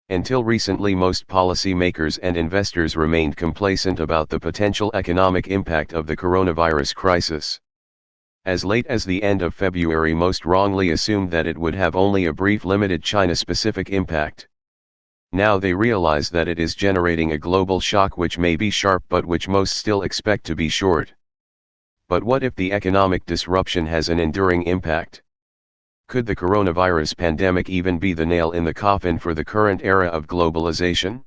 Until recently, most policymakers and investors remained complacent about the potential economic impact of the coronavirus crisis. As late as the end of February, most wrongly assumed that it would have only a brief, limited China-specific impact. Now they realize that it is generating a global shock which may be sharp but which most still expect to be short. But what if the economic disruption has an enduring impact? Could the coronavirus pandemic even be the nail in the coffin for the current era of globalization?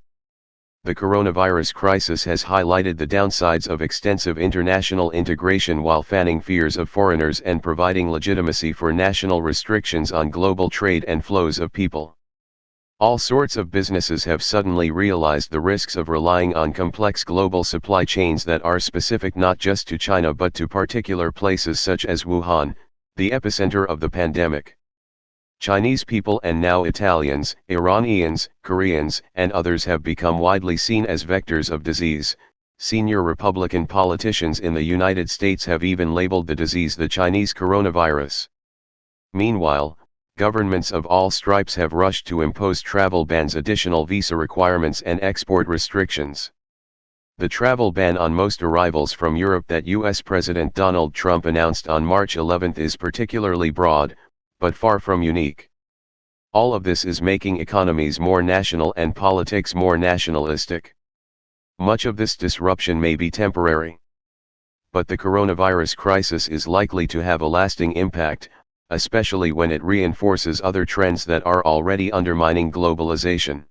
The coronavirus crisis has highlighted the downsides of extensive international integration while fanning fears of foreigners and providing legitimacy for national restrictions on global trade and flows of people. All sorts of businesses have suddenly realized the risks of relying on complex global supply chains that are specific not just to China but to particular places such as Wuhan, the epicenter of the pandemic. Chinese people and now Italians, Iranians, Koreans, and others have become widely seen as vectors of disease. Senior Republican politicians in the United States have even labeled the disease the Chinese coronavirus. Meanwhile, governments of all stripes have rushed to impose travel bans, additional visa requirements, and export restrictions. The travel ban on most arrivals from Europe that U.S. President Donald Trump announced on March 11 is particularly broad, but far from unique. All of this is making economies more national and politics more nationalistic. Much of this disruption may be temporary. But the coronavirus crisis is likely to have a lasting impact, especially when it reinforces other trends that are already undermining globalization.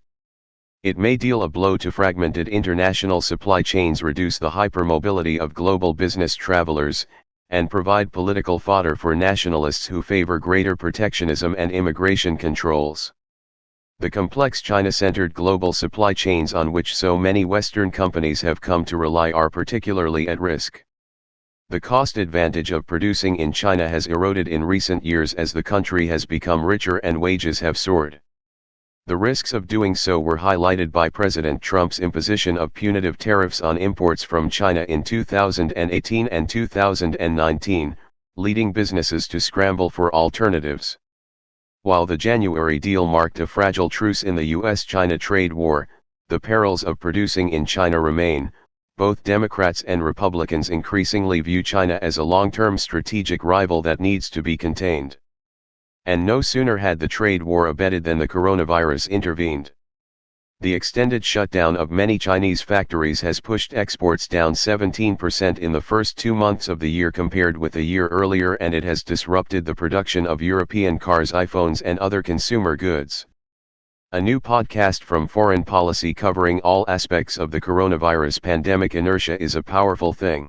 It may deal a blow to fragmented international supply chains, reduce the hypermobility of global business travelers, and provide political fodder for nationalists who favor greater protectionism and immigration controls. The complex China-centered global supply chains on which so many Western companies have come to rely are particularly at risk. The cost advantage of producing in China has eroded in recent years as the country has become richer and wages have soared. The risks of doing so were highlighted by President Trump's imposition of punitive tariffs on imports from China in 2018 and 2019, leading businesses to scramble for alternatives. While the January deal marked a fragile truce in the U.S.-China trade war, the perils of producing in China remain. Both Democrats and Republicans increasingly view China as a long-term strategic rival that needs to be contained. And no sooner had the trade war abated than the coronavirus intervened. The extended shutdown of many Chinese factories has pushed exports down 17% in the first 2 months of the year compared with a year earlier, and it has disrupted the production of European cars, iPhones, and other consumer goods. A new podcast from Foreign Policy covering all aspects of the coronavirus pandemic. Inertia is a powerful thing.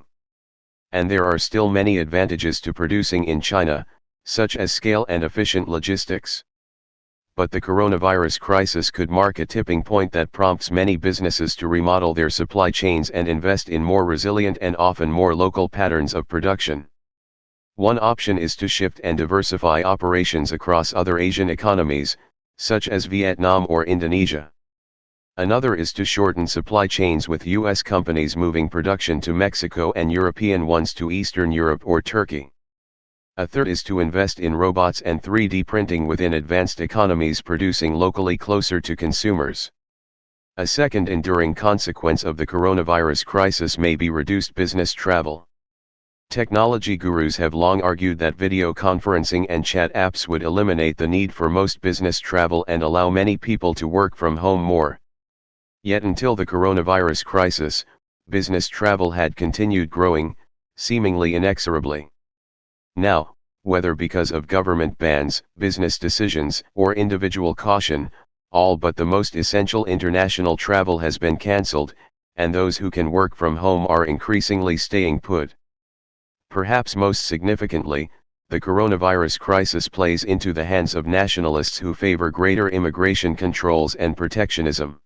And there are still many advantages to producing in China, such as scale and efficient logistics. But the coronavirus crisis could mark a tipping point that prompts many businesses to remodel their supply chains and invest in more resilient and often more local patterns of production. One option is to shift and diversify operations across other Asian economies, such as Vietnam or Indonesia. Another is to shorten supply chains, with U.S. companies moving production to Mexico and European ones to Eastern Europe or Turkey. A third is to invest in robots and 3D printing within advanced economies, producing locally closer to consumers. A second enduring consequence of the coronavirus crisis may be reduced business travel. Technology gurus have long argued that video conferencing and chat apps would eliminate the need for most business travel and allow many people to work from home more. Yet until the coronavirus crisis, business travel had continued growing, seemingly inexorably. Now, whether because of government bans, business decisions, or individual caution, all but the most essential international travel has been cancelled, and those who can work from home are increasingly staying put. Perhaps most significantly, the coronavirus crisis plays into the hands of nationalists who favor greater immigration controls and protectionism.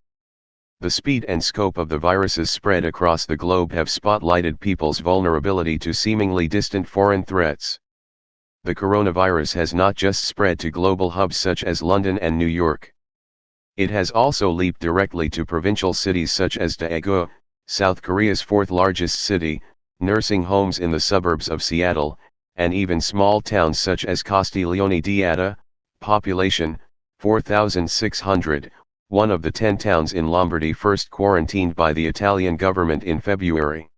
The speed and scope of the virus's spread across the globe have spotlighted people's vulnerability to seemingly distant foreign threats. The coronavirus has not just spread to global hubs such as London and New York. It has also leaped directly to provincial cities such as Daegu, South Korea's fourth largest city, nursing homes in the suburbs of Seattle, and even small towns such as Castiglione d'Adda, population 4,600, one of the 10 towns in Lombardy first quarantined by the Italian government in February.